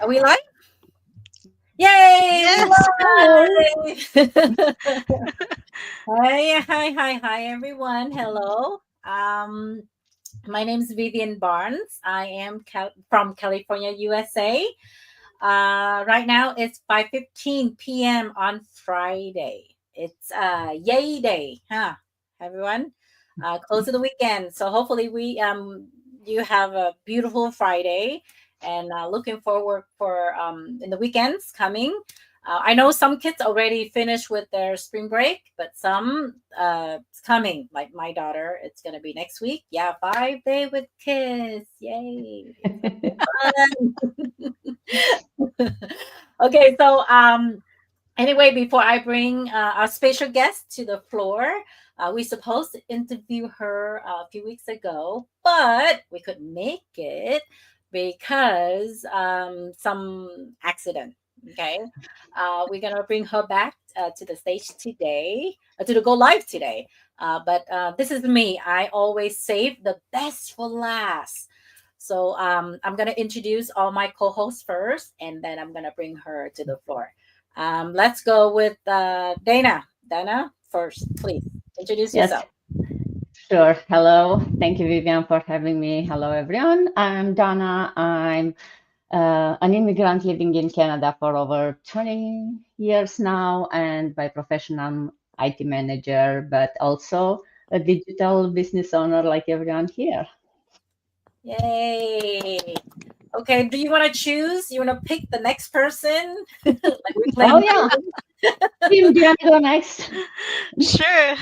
Are we live? Yay! Yes. We live! Hi, everyone. Hello. My name is Vivian Barnes. I am from California, USA. Right now it's 5:15 p.m. on Friday. It's Yay Day, huh? Everyone, close to the weekend. So hopefully we you have a beautiful Friday, and looking forward for in the weekends coming. I know some kids already finished with their spring break, but some it's coming. Like my daughter, it's gonna be next week. Yeah, 5 day with kids. Yay! Fun. Okay, so anyway, before I bring our special guest to the floor, we supposed to interview her a few weeks ago, but we couldn't make it because some accident. Okay, we're gonna bring her back to the stage today, to the go live today. But this is me. I always save the best for last. So I'm gonna introduce all my co-hosts first, and then I'm gonna bring her to the floor. Let's go with Dana. Dana, first, please introduce Yes, yourself. sure. Hello. Thank you, Vivian, for having me. Hello, everyone. I'm Donna. I'm an immigrant living in Canada for over 20 years now, and by profession, I'm IT manager, but also a digital business owner like everyone here. Yay! Okay, do you want to choose? You want to pick the next person? Like we Oh, playing yeah. game? Tim, do you want to go next? Sure.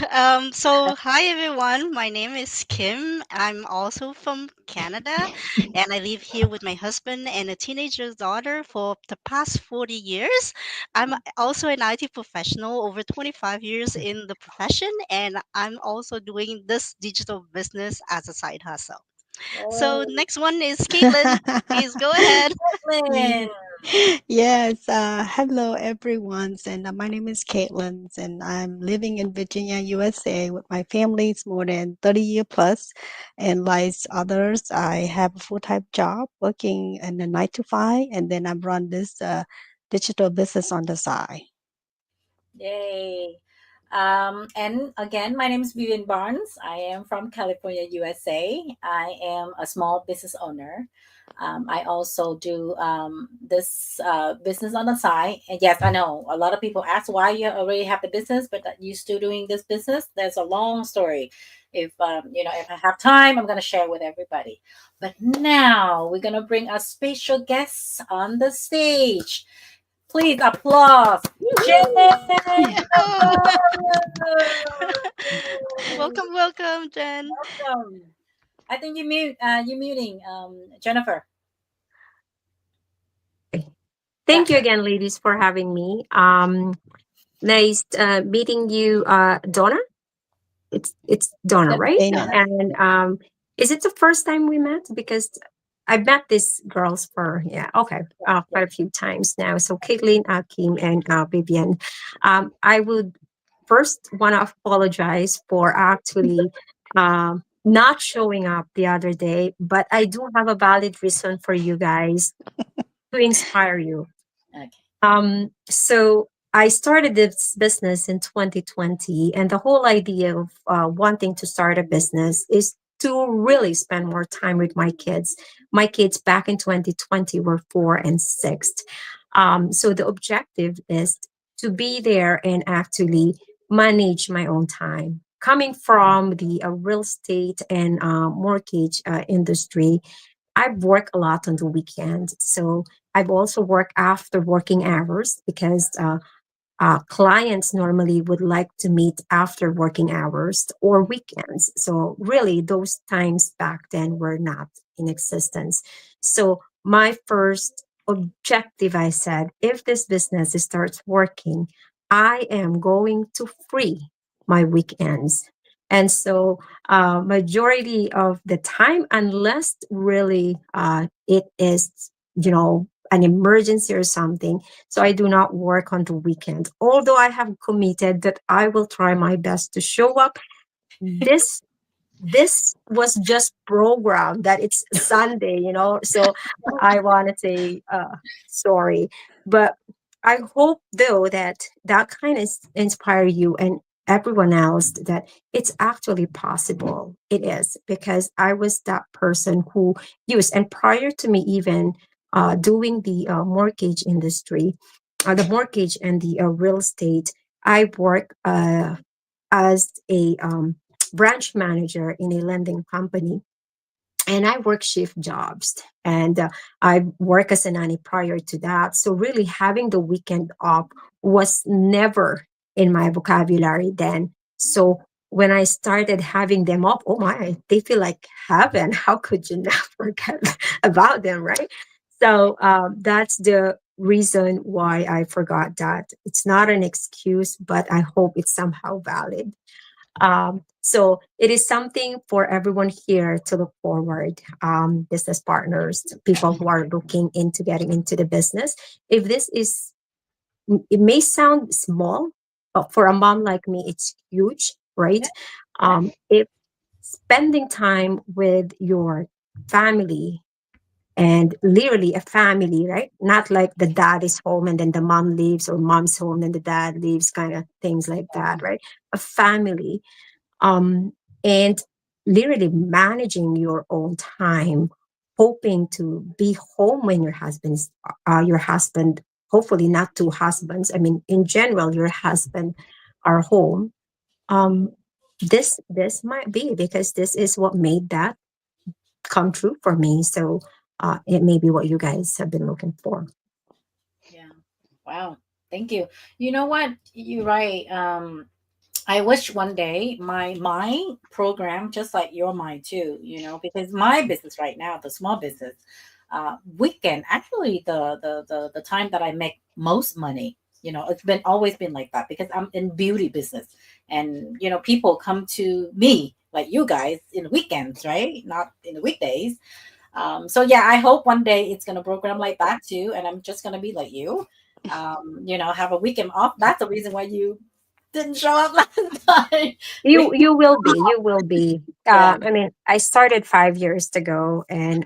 So hi everyone. My name is Kim. I'm also from Canada, and I live here with my husband and a teenager daughter for the past 40 years. I'm also an IT professional, over 25 years in the profession, and I'm also doing this digital business as a side hustle. So Oh, next one is Caitlin. Please go ahead. Lynn. Ye- Yes, hello everyone, and my name is Caitlin, and I'm living in Virginia, USA, with my family. It's more than 30 year plus, and like others, I have a full time job working in a 9 to 5, and then I run this digital business on the side. Yay. And again, my name is Vivian Barnes. I am from California, USA. I am a small business owner. I also do this business on the side. And yes, I know a lot of people ask why you already have the business, but that you still doing this business. There's a long story. If if I have time, I'm gonna share with everybody. But now we're gonna bring our special guests on the stage. Please applause. Jen! Yeah. Welcome, welcome, Jen. Welcome. I think you muting Jennifer. Yeah. Thank you again, ladies, for having me. Nice meeting you, Donna. It's Donna, Yep. right? Dana. And is it the first time we met? Because I've met these girls for okay, Yeah. quite a few times now. So Caitlin, Kim, and Vivian. I would first want to apologize for actually not showing up the other day, but I do have a valid reason for you guys to inspire you. Okay. So I started this business in 2020, and the whole idea of wanting to start a business is to really spend more time with my kids. My kids back in 2020 were 4 and 6. So the objective is to be there and actually manage my own time. Coming from the real estate and mortgage industry, I've worked a lot on the weekend. So I've also worked after working hours because clients normally would like to meet after working hours or weekends. So really, those times back then were not in existence. So my first objective, I said, if this business starts working, I am going to free my weekends. And so, majority of the time, unless really it is, an emergency or something, so I do not work on the weekend. Although I have committed that I will try my best to show up this this was just programmed that it's Sunday, So I want to say sorry, but I hope though that that kind of inspire you and everyone else that it's actually possible. It is, because I was that person who used, and prior to me even doing the mortgage industry, the mortgage and the real estate, I work as a branch manager in a lending company, and I work shift jobs, and I work as a nanny prior to that. So really having the weekend off was never in my vocabulary then. So when I started having them off, oh my, they feel like heaven. How could you not forget about them, right? So that's the reason why I forgot that. It's not an excuse, but I hope it's somehow valid. So it is something for everyone here to look forward, business partners, people who are looking into getting into the business. If this is, it may sound small, but for a mom like me, it's huge, right? If spending time with your family, and literally a family, right? Not like the dad is home and then the mom leaves, or mom's home and the dad leaves, kind of things like that, right? A family, um, and literally managing your own time, hoping to be home when your husband, hopefully not two husbands. I mean, in general, your husband are home. Um, this might be because this is what made that come true for me. So it may be what you guys have been looking for. Yeah. Wow. Thank you. You know what? You're right. I wish one day my program, just like your mind too, because my business right now, the small business, weekend actually the time that I make most money. It's been always been like that because I'm in beauty business, and people come to me like you guys in the weekends, right? Not in the weekdays. So yeah, I hope one day it's gonna program like that too, and I'm just gonna be like you. Have a weekend off. That's the reason why you didn't show up last time. You We you will be. You will be. Yeah, I mean, I started 5 years ago, and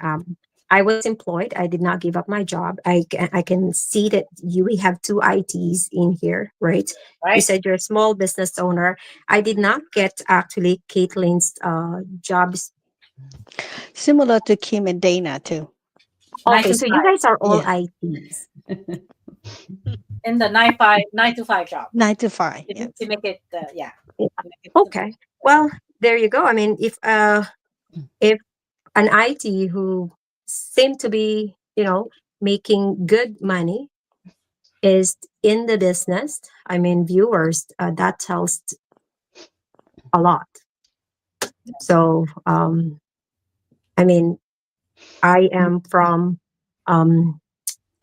I was employed. I did not give up my job. I can see that we have two ITs in here, right? You right. said you're a small business owner. I did not get actually Caitlin's jobs. Similar to Kim and Dana too. Nine Okay, to so you five guys are all Yeah, ITs. in the 9 to 5 job. 9 to 5. To, Yes. to make it, yeah, Yeah. to make it simple. Okay. Well, there you go. I mean, if an IT who seemed to be, making good money is in the business, I mean, viewers, that tells a lot. So, I mean, I am from um,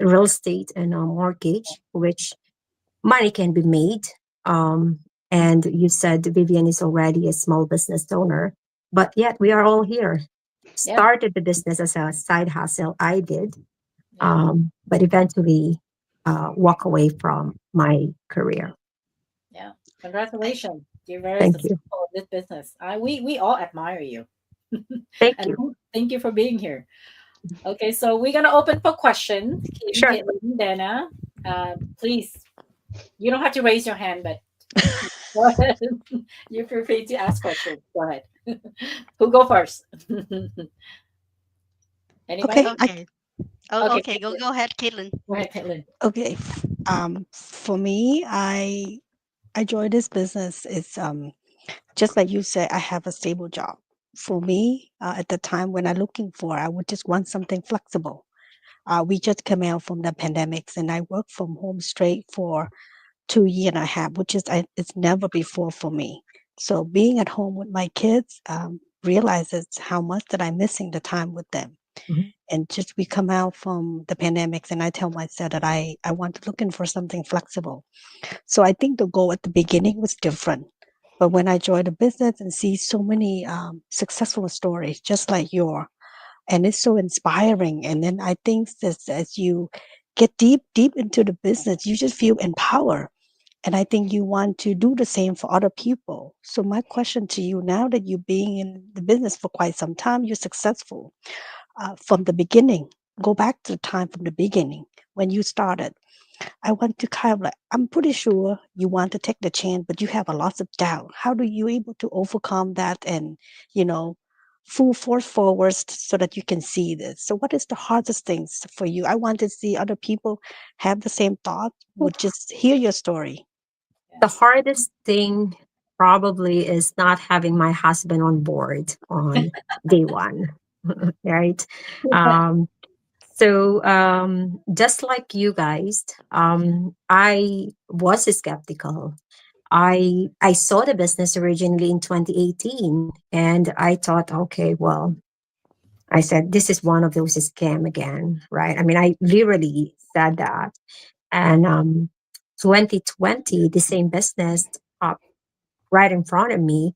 real estate and mortgage, which money can be made. And you said Vivian is already a small business owner, but yet we are all here. Yeah, Started the business as a side hustle. I did, yeah, but eventually walk away from my career. yeah. Congratulations. You're very Thank you. successful in this business. We all admire you. Thank And you. thank you for being here. Okay, so we're gonna open for questions. Kim, Sure. Caitlin, Dana, please. You don't have to raise your hand, but go ahead. You're free to ask questions. Go ahead. Who go first? Okay, Anybody? Okay. Oh, Okay, okay. Go ahead, Caitlin. go ahead, Caitlin. okay. For me, I joined this business. It's just like you said, I have a stable job. For me, at the time when I'm looking for, I would just want something flexible. We just come out from the pandemics, and I work from home straight for 2 year and a half, which is it's never before for me. So being at home with my kids, realizes how much that I'm missing the time with them. Mhm. And just we come out from the pandemics, and I tell myself that I want looking for something flexible. So I think the goal at the beginning was different. But when I joined the business and see so many successful stories, just like your, and it's so inspiring. And then I think that as you get deep into the business, you just feel empowered. And I think you want to do the same for other people. So my question to you, now that you're being in the business for quite some time, you're successful from the beginning. Go back to the time from the beginning when you started. I want to kind of like, I'm pretty sure you want to take the chance, but you have a lot of doubt. How do you able to overcome that and, you know, full force forward so that you can see this? So what is the hardest things for you? I want to see other people have the same thought, would just hear your story. The hardest thing probably is not having my husband on board on day one, right? Um, so just like you guys, I was skeptical. I saw the business originally in 2018, and I thought, okay, well, I said this is one of those scam again, right? I mean, I literally said that, and 2020, the same business popped right in front of me,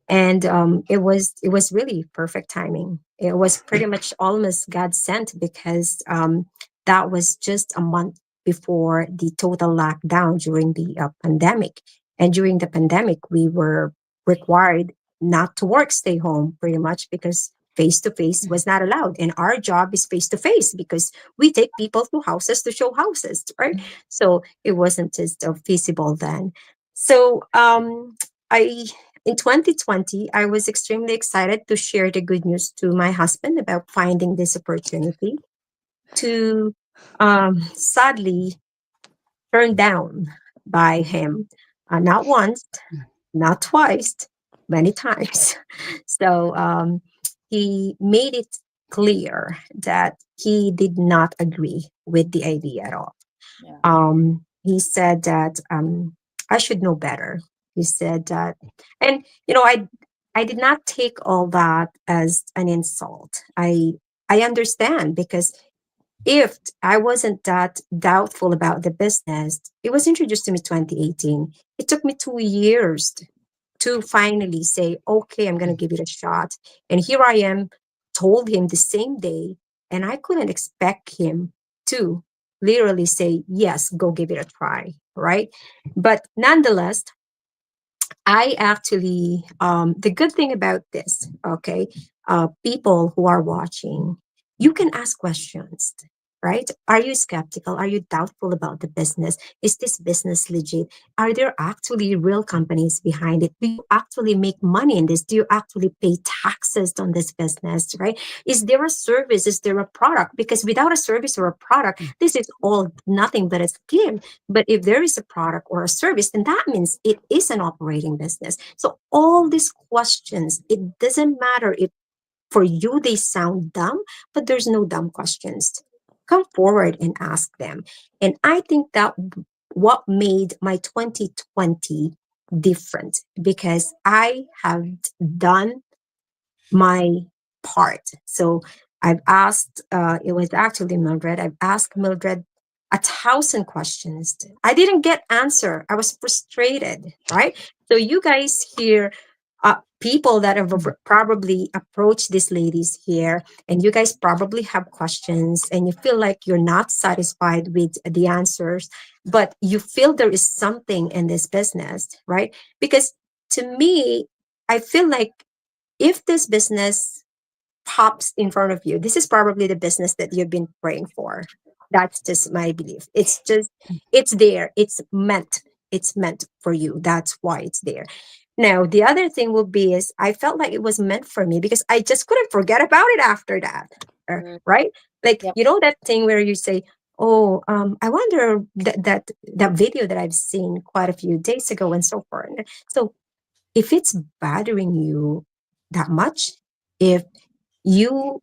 and it was really perfect timing. It was pretty much almost God sent, because that was just a month before the total lockdown during the pandemic. And during the pandemic, we were required not to work, stay home pretty much, because face to face was not allowed, and our job is face to face because we take people to houses to show houses, right? So it wasn't just feasible then. So I in 2020, I was extremely excited to share the good news to my husband about finding this opportunity, to sadly turned down by him, not once, not twice, many times. So he made it clear that he did not agree with the idea at all. Yeah. He said that I should know better. He said that, and I did not take all that as an insult. I understand, because if I wasn't that doubtful about the business, it was introduced to me 2018. It took me 2 years to finally say, okay, I'm going to give it a shot. And here I am, told him the same day, and I couldn't expect him to literally say, yes, go give it a try. Right. But nonetheless, I actually, the good thing about this, okay, people who are watching, you can ask questions, right? Are you skeptical? Are you doubtful about the business? Is this business legit? Are there actually real companies behind it? Do you actually make money in this? Do you actually pay taxes on this business, right? Is there a service? Is there a product? Because without a service or a product, this is all nothing but a scam. But if there is a product or a service, then that means it is an operating business. So all these questions, it doesn't matter if for you they sound dumb, but there's no dumb questions. Come forward and ask them. And I think that what made my 2020 different, because I have done my part. So I've asked, it was actually Mildred, I've asked Mildred 1,000 questions. I didn't get answer. I was frustrated, right? So you guys hear people that have probably approached these ladies here, and you guys probably have questions, and you feel like you're not satisfied with the answers, but you feel there is something in this business, right? Because to me, I feel like if this business pops in front of you, this is probably the business that you've been praying for. That's just my belief. It's there. It's meant for you. That's why it's there. Now, the other thing will be is I felt like it was meant for me because I just couldn't forget about it after that. Right? Like, Yep. that thing where you say, oh, I wonder that video that I've seen quite a few days ago and so forth. So if it's bothering you that much, if you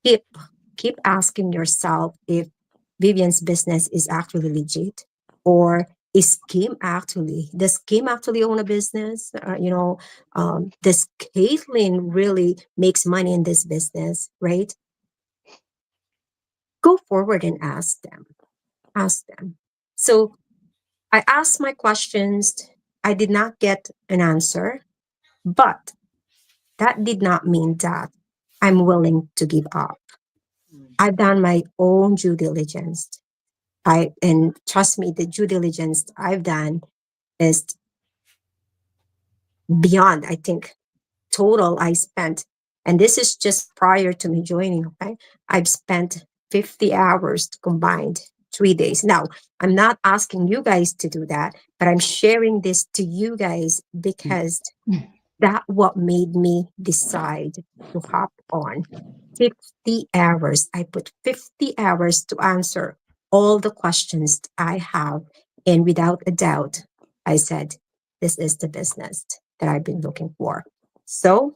keep asking yourself if Vivian's business is actually legit, or does Kim actually own a business? Does Caitlin really makes money in this business, right? Go forward and ask them. Ask them. So I asked my questions. I did not get an answer, but that did not mean that I'm willing to give up. I've done my own due diligence. And trust me, the due diligence I've done is beyond, I think, total I spent, and this is just prior to me joining, okay? I've spent 50 hours combined 3 days. Now, I'm not asking you guys to do that, but I'm sharing this to you guys because that what made me decide to hop on 50 hours. I put 50 hours to answer all the questions I have. And without a doubt, I said, this is the business that I've been looking for. So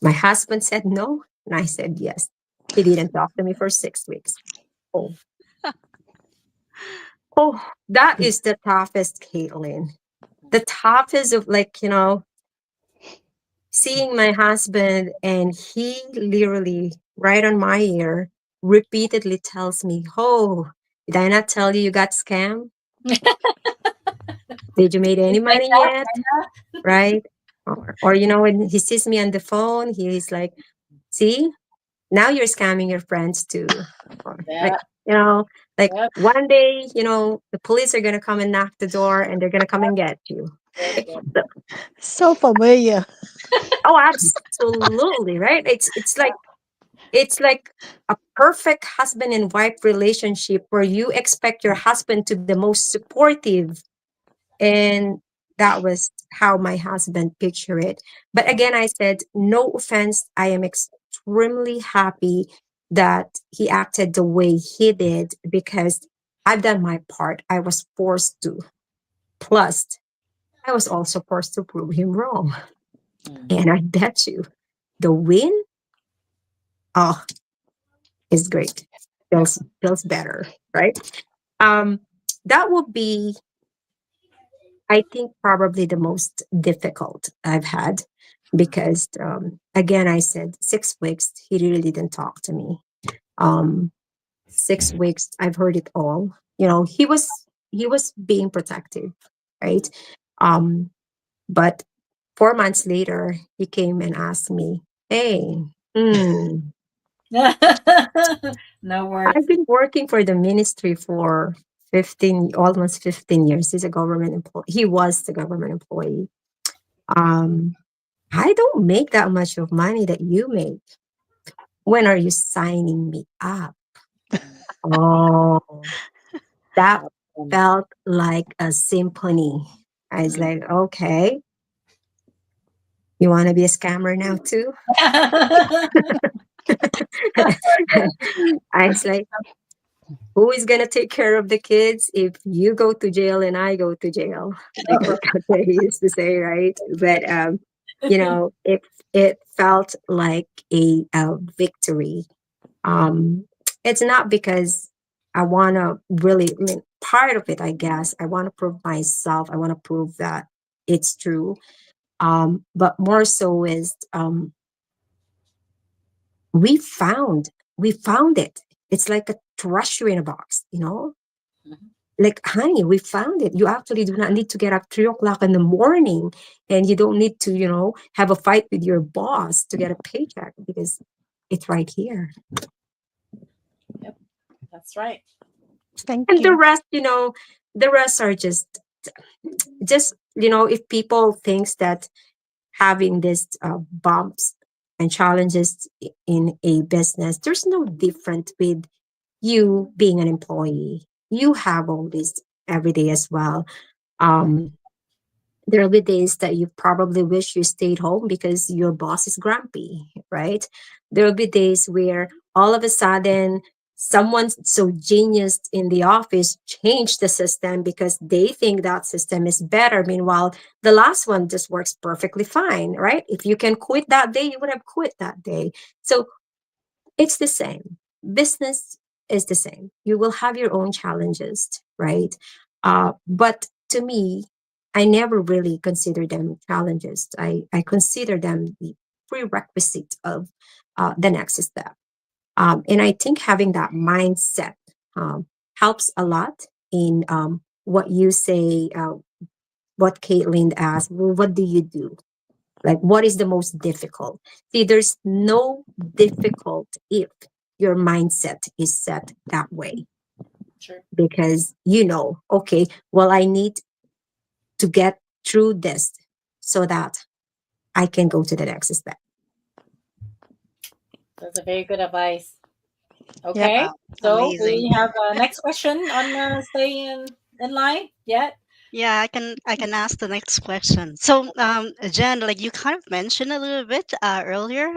my husband said no, and I said yes. He didn't talk to me for 6 weeks. Oh, that is the toughest, Caitlin. The toughest of, like, seeing my husband, and he literally right on my ear repeatedly tells me, "Oh, did I not tell you got scammed? Did you made any Like money that, yet?" Brenda? Right? Or when he sees me on the phone, he's like, "See, now you're scamming your friends too." Or like, Yeah. you know, like Yep. one day, the police are gonna come and knock the door, and they're gonna come and get you. Yep. Right? Yep. So, So familiar. oh, absolutely, right? It's like a perfect husband and wife relationship where you expect your husband to be the most supportive. And that was how my husband pictured it. But again, I said, no offense. I am extremely happy that he acted the way he did because I've done my part. I was forced to. Plus, I was also forced to prove him wrong. Mhm. And I bet you the win, oh, is great. Yep. Feels better, right? Um, that would be, I think, probably the most difficult I've had because, again, I said 6 weeks. He really didn't talk to me. Um, 6 weeks, I've heard it all. He was being protective, right? Um, but 4 months later, he came and asked me, "Hey, No words. I've been working for the ministry for almost 15 years. He's a government employee. He was the government employee. Um, I don't make that much of money that you make. When are you signing me up?" Oh, that Um, felt like a symphony. I was mm. like, okay, you want to be a scammer now too? I was like, who is gonna take care of the kids if you go to jail and I go to jail? Like what they used to say, right? But it felt like a victory. It's not because I want to really. I mean, part of it, I guess, I want to prove myself. I want to prove that it's true. But more so is we found we found it. It's like a treasure in a box. Mhm. Like, honey, we found it. You actually do not need to get up 3 o'clock in the morning, and you don't need to, have a fight with your boss to get a paycheck because it's right here. Yep. That's right. Thank And the you. rest, the rest are just if people thinks that having these bumps and challenges in a business, there's no different with you being an employee. You have all this every day as well. Um, there'll be days that you probably wish you stayed home because your boss is grumpy, right? There'll be days where all of a sudden someone so genius in the office changed the system because they think that system is better. Meanwhile, the last one just works perfectly fine, right? If you can quit that day, you would have quit that day. So it's the same. Business is the same. You will have your own challenges, right? But to me, I never really consider them challenges. I consider them the prerequisite of the next step. And I think having that mindset helps a lot in what you say, what Caitlin asked, well, what do you do? Like, what is the most difficult? See, there's no difficult if your mindset is set that way Sure. because okay, well, I need to get through this so that I can go to the next step. That's a very good advice. Yeah. Okay, so Amazing. we have a next question on staying in line yet. Yeah, I can ask the next question. So, Jen, like you kind of mentioned a little bit earlier.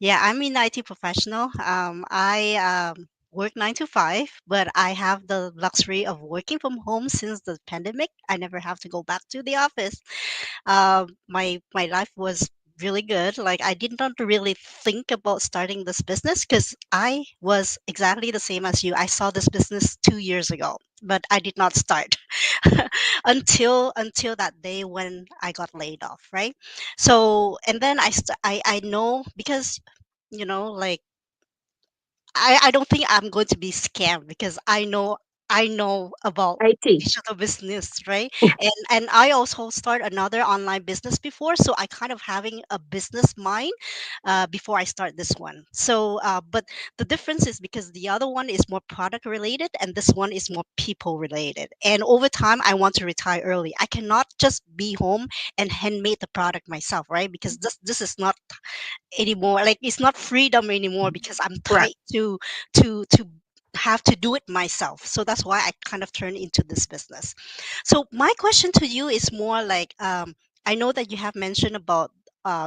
Yeah, I'm an IT professional. I work 9 to 5, but I have the luxury of working from home since the pandemic. I never have to go back to the office. My life was really good. Like I did not really think about starting this business because I was exactly the same as you. I saw this business 2 years ago, but I did not start until that day when I got laid off, right? So and then I know because like I don't think I'm going to be scammed because I know about IT. digital business, right? And I also start another online business before, so I kind of having a business mind before I start this one. So, but the difference is because the other one is more product related and this one is more people related. And over time, I want to retire early. I cannot just be home and handmade the product myself, right? Because this is not anymore, like it's not freedom anymore because I'm Correct. tied to have to do it myself. So that's why I kind of turned into this business. So my question to you is more like, I know that you have mentioned about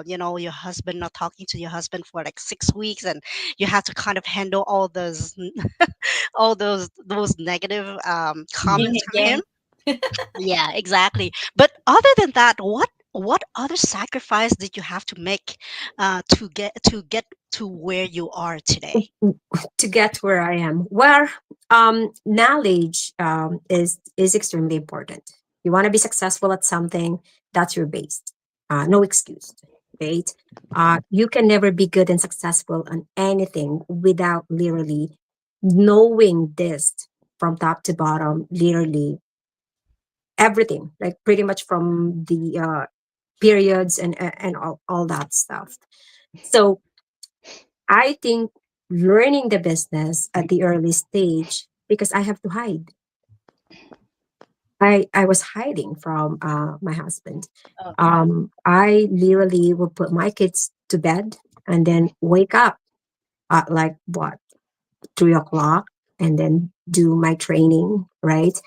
your husband, not talking to your husband for like 6 weeks, and you have to kind of handle all those all those negative Yin comments and from him. yang. Yeah, exactly. But other than that, what other sacrifice did you have to make to get to where you are today? To get where I am. Well, knowledge is extremely important. You want to be successful at something, that's your base. No excuse, right? You can never be good and successful on anything without literally knowing this from top to bottom, literally everything, like pretty much from the periods and all that stuff. So I think learning the business at the early stage, because I have to hide. I was hiding from my husband. Okay. I literally would put my kids to bed and then wake up at like what 3 o'clock and then do my training. Right?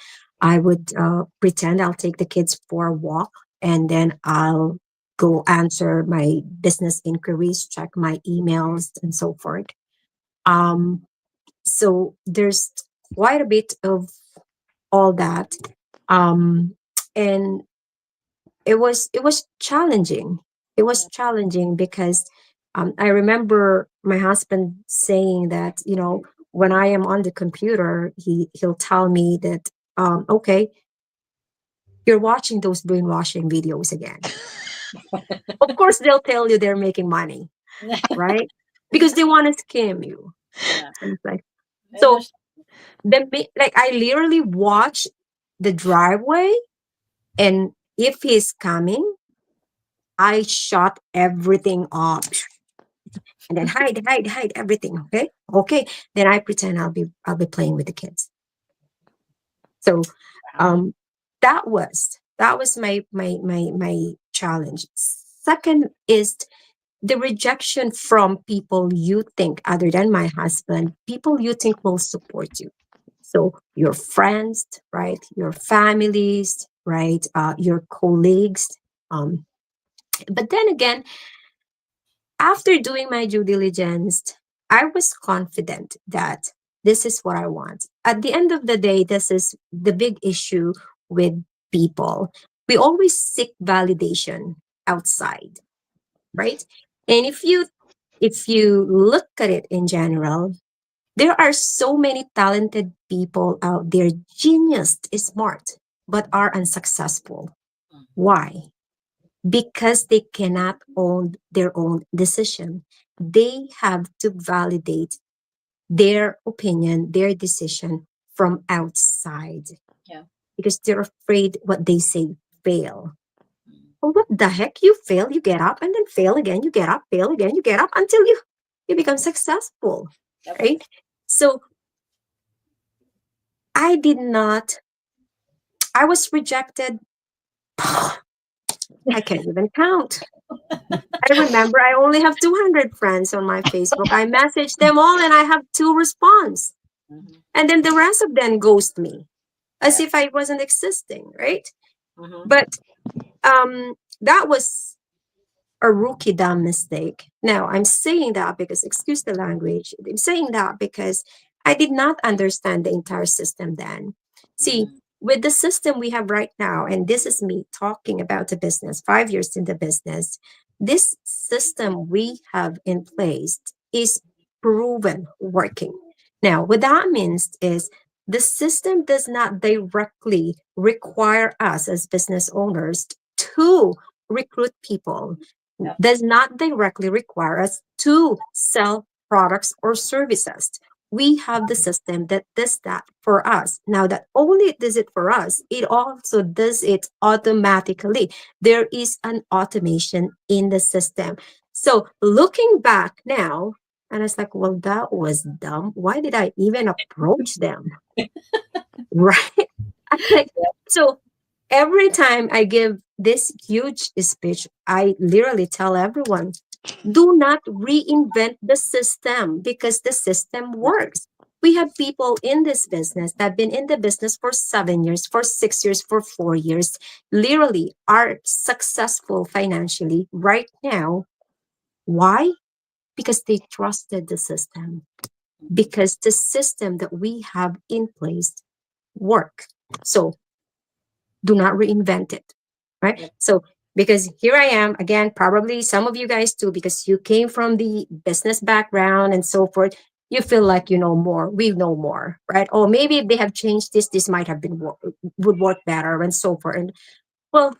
I would pretend I'll take the kids for a walk and then I'll go answer my business inquiries, check my emails, and so forth. Um, so there's quite a bit of all that, um and it was challenging. It was challenging because I remember my husband saying that, when I am on the computer, he'll tell me that, okay, you're watching those brainwashing videos again. Of course they'll tell you they're making money, right? Because they want to scam you. Yeah. And it's like, I so understand. like I literally watch the driveway, and if he's coming, I shut everything off and then hide everything. Okay. Then I pretend I'll be playing with the kids. So Wow. um that was my challenge. Second is the rejection from people you think, other than my husband, people you think will support you. So your friends, right? Your families, right? Your colleagues. Um, but then again, after doing my due diligence, I was confident that this is what I want. At the end of the day, this is the big issue with people. We always seek validation outside, right? And if you look at it in general, there are so many talented people out there, genius, smart, but are unsuccessful. Why? Because they cannot own their own decision. They have to validate their opinion, their decision from outside Yeah. because they're afraid what they say fail. Well, what the heck? You fail, you get up, and then fail again, you get up, fail again, you get up until you become successful, Yep. right? So I did not, I was rejected I can't even count. I remember I only have 200 friends on my Facebook. I message them all and I have 2 response. Mhm. And then the rest of them ghost me as Yeah. if I wasn't existing, right? Mhm. But that was a rookie dumb mistake. Now, I'm saying that because, excuse the language, I'm saying that because I did not understand the entire system then. See, Mhm. with the system we have right now, and this is me talking about the business, 5 years in the business, this system we have in place is proven working. Now, what that means is the system does not directly require us as business owners to recruit people, Yep. does not directly require us to sell products or services. We have the system that does that for us. Now, that only it does it for us, it also does it automatically. There is an automation in the system. So, looking back now, and I was like, well, that was dumb. Why did I even approach them? Right? I'm like, so every time I give this huge speech, I literally tell everyone, do not reinvent the system because the system works. We have people in this business that have been in the business for 7 years, for 6 years, for 4 years, literally are successful financially right now. Why? Because they trusted the system, because the system that we have in place work. So do not reinvent it, right? Yep. So because here I am again, probably some of you guys too, because you came from the business background and so forth, you feel like you know more, we know more, right? Or maybe if they have changed this might have been would work better and so forth. And well,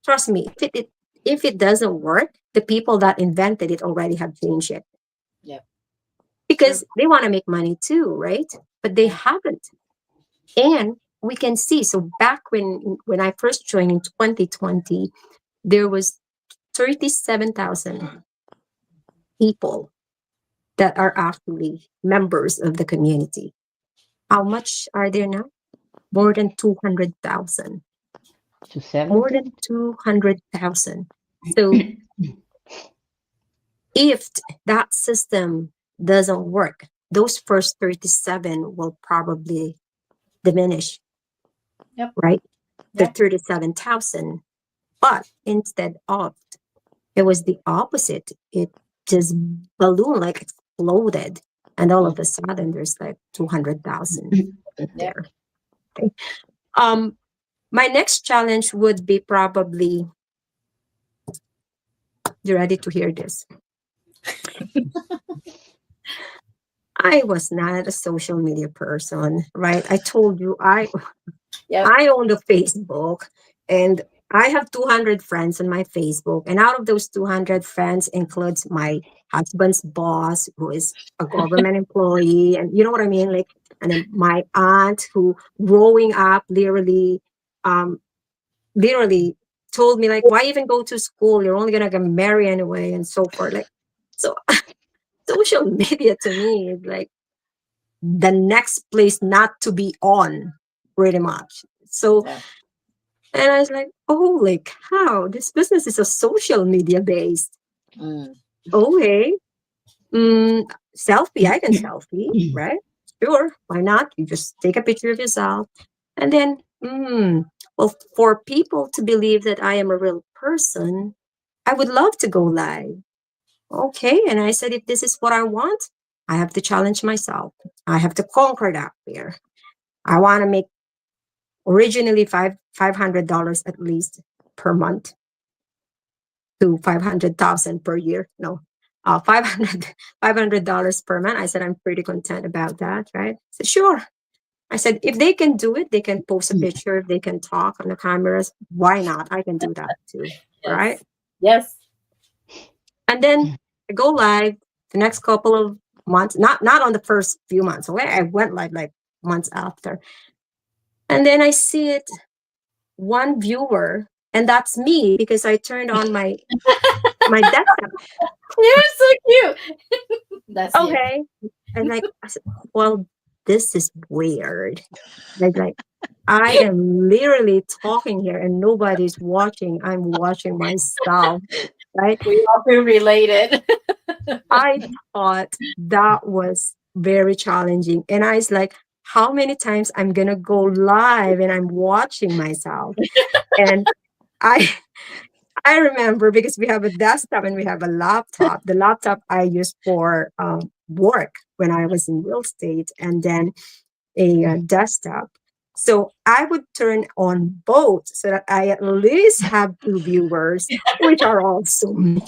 trust me, if it doesn't work, the people that invented it already have changed it Yep. because True. they want to make money too, right? But they Yeah. haven't. And we can see, so back when I first joined in 2020, there was 37,000 people that are actually members of the community. How much are there now? More than 200,000. More than 270? 200,000. So if that system doesn't work, those first 37 will probably diminish, Yep. right? The Yep. 37,000. But instead of, it was the opposite. It just ballooned, like exploded. And all of a sudden, there's like 200,000 Yep. there. Okay. Um, my next challenge would be probably, you ready to hear this? I was not a social media person, right? I told you Yep. I own the Facebook and I have 200 friends on my Facebook. And out of those 200 friends includes my husband's boss, who is a government employee. And you know what I mean? Like, and then my aunt who growing up um, literally told me like, why even go to school? You're only going to get married anyway and so forth. Like, so social media to me is like the next place not to be on pretty much. So, Yeah. and I was like, holy cow, this business is a social media based. Mm. Okay. Selfie, I can selfie, right? Sure. Why not? You just take a picture of yourself. And then, well, for people to believe that I am a real person, I would love to go live. Okay. And I said, if this is what I want, I have to challenge myself. I have to conquer that fear. I want to make originally $500 at least per month to 500,000 per year. No, 500 dollars per month. I said I'm pretty content about that, right? So sure. I said if they can do it, they can post a picture, if they can talk on the cameras. Why not? I can do that too, right? Yes. Yes. And then I go live the next couple of months. Not on the first few months. Okay, I went live like months after, and then I see it one viewer, and that's me because I turned on my desktop. You're so cute. That's you. Okay, and like I said, well, this is weird. Like I am literally talking here and nobody's watching. I'm watching myself, right? We all feel related. I thought that was very challenging. And I was like, how many times I'm gonna go live and I'm watching myself? And I I remember because we have a desktop and we have a laptop. The laptop I used for work when I was in real estate, and then a desktop. So I would turn on both so that I at least have two viewers, which are also me.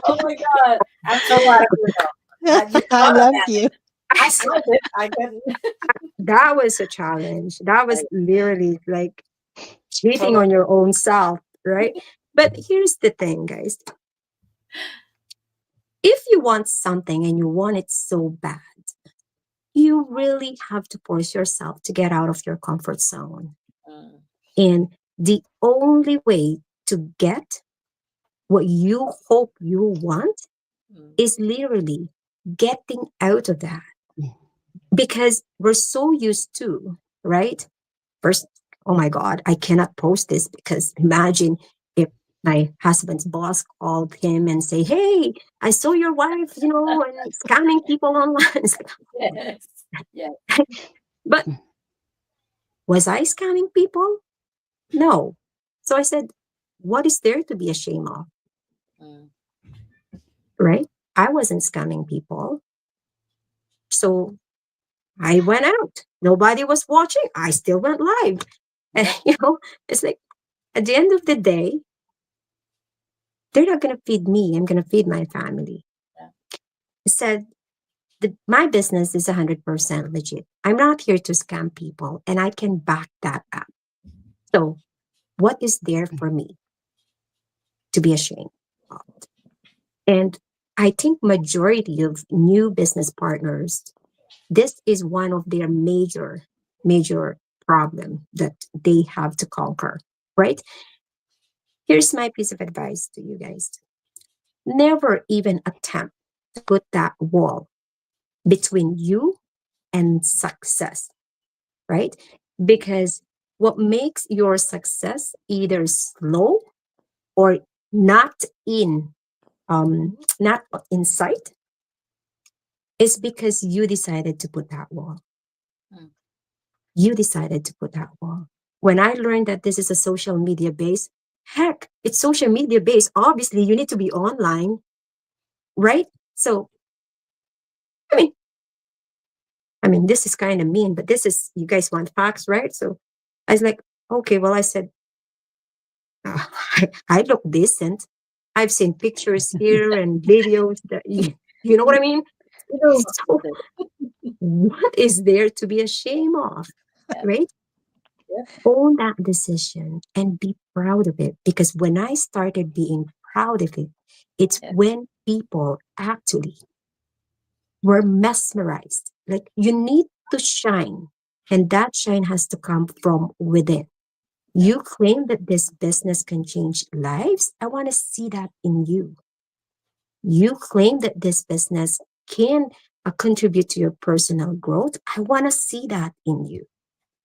Oh my God. I'm so proud of you though. You I thought of love that. you. I, I couldn't. that was a challenge. That was literally like cheating Totally. on your own self, right? But here's the thing, guys. If you want something and you want it so bad, you really have to force yourself to get out of your comfort zone. Mm, And the only way to get what you hope you want mm, is literally getting out of that. Because we're so used to, right? First, oh my God, I cannot post this because imagine if my husband's boss called him and say, "Hey, I saw your wife, and scamming people online." It's like, yes. Yes. but was I scamming people? No. So I said, what is there to be ashamed of? Mm, Right? I wasn't scamming people. So I went out. Nobody was watching. I still went live. And, yeah. it's like at the end of the day, they're not going to feed me. I'm going to feed my family. Yeah. I said, my business is 100% legit. I'm not here to scam people, and I can back that up. So, what is there for me to be ashamed of? And I think majority of new business partners, this is one of their major problem that they have to conquer, right? Here's my piece of advice to you guys. Never even attempt to put that wall between you and success, right? Because what makes your success either slow or not not in sight is because you decided to put that wall. Mm. You decided to put that wall. When I learned that this is a social media base, heck, it's social media based. Obviously, you need to be online, right? So, I mean, this is kind of mean, but this is, you guys want facts, right? So I was like, okay, well, I said, I look decent. I've seen pictures here and videos that, you know what I mean? So what is there to be ashamed of, Yeah. right? Yeah. Own that decision and be proud of it. Because when I started being proud of it, it's Yeah. when people actually were mesmerized. Like you need to shine, and that shine has to come from within. You claim that this business can change lives. I want to see that in you. You claim that this business can contribute to your personal growth. I want to see that in you,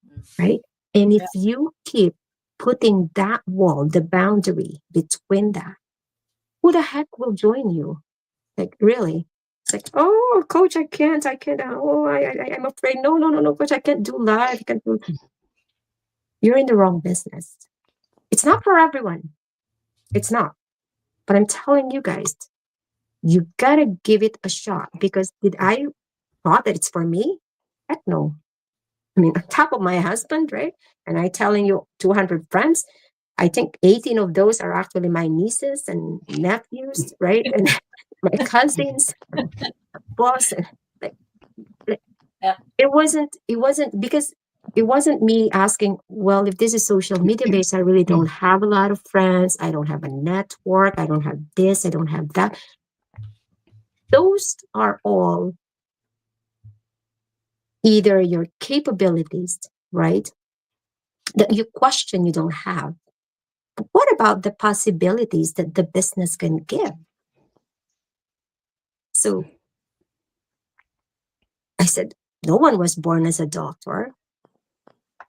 Mm, right? And if yeah. you keep putting that wall, the boundary between that, who the heck will join you? Like, really? It's like, oh, coach, I can't. Oh, I'm afraid. No, no, no, no, coach, I can't do live. I can't do. You're in the wrong business. It's not for everyone. It's not. But I'm telling you guys, you gotta give it a shot. Because did I thought that it's for me? Heck no. On top of my husband, right? And I telling you 200 friends, I think 18 of those are actually my nieces and nephews, right? And my cousins, boss, and like Yeah. it wasn't because it wasn't me asking, well, if this is social media based, I really don't have a lot of friends. I don't have a network. I don't have this. I don't have that. Those are all either your capabilities, right? That you question you don't have. But what about the possibilities that the business can give? So I said, No one was born as a doctor.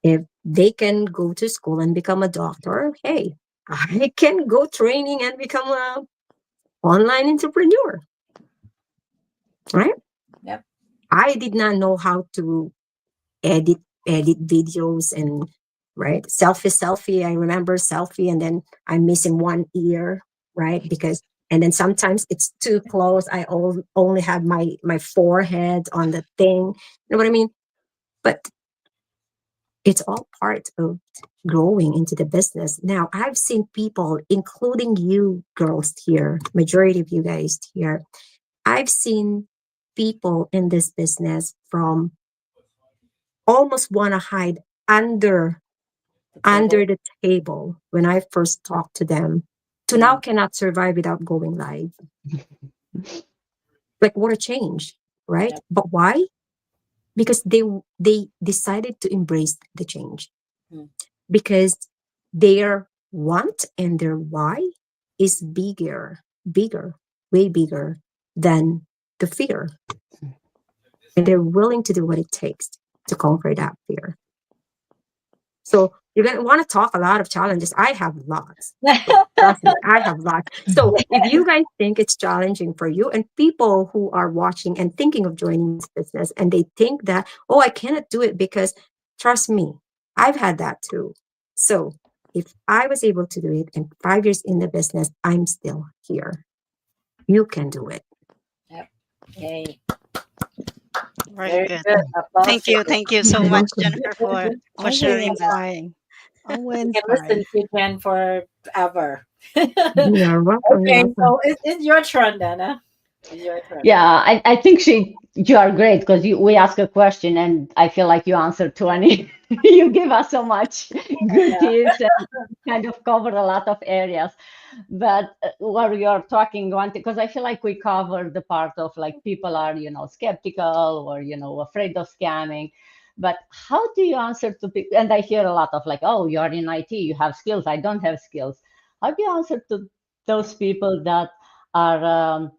If they can go to school and become a doctor, hey, I can go training and become a online entrepreneur, right? Yep. I did not know how to edit videos and right selfie. I remember selfie, and then I'm missing one ear, right? Because and then sometimes it's too close. I only have my forehead on the thing. You know what I mean? But it's all part of growing into the business. Now, I've seen people, including you girls here, majority of you guys here, I've seen people in this business from almost want to hide under The under table. the table when I first talked to them to now cannot survive without going live. Like what a change, right? Yep. But why? Because they decided to embrace the change. Mm. Because their want and their why is bigger, way bigger than the fear. And they're willing to do what it takes to conquer that fear. So you're going to want to talk a lot of challenges. I have lots. Trust me, I have lots. So if you guys think it's challenging for you and people who are watching and thinking of joining this business and they think that, oh, I cannot do it because trust me, I've had that too. So if I was able to do it and 5 years in the business, I'm still here. You can do it. Yep. Yay. Very Very good. good. Applause Thank for you. you. Thank you so You're much, welcome. Jennifer, for Always sharing that. inspiring. We Always can inspiring. listen to Jen forever. You're welcome. You're Okay, welcome. so it's your turn, Dana. It's your turn. Yeah, I think you are great because we ask a question and I feel like you answer 20. You give us so much good Yeah. tips and kind of cover a lot of areas. But while you're talking, one thing, because I feel like we cover the part of like people are, skeptical or, afraid of scamming. But how do you answer to people? And I hear a lot of like, oh, you're in IT, you have skills. I don't have skills. How do you answer to those people that are,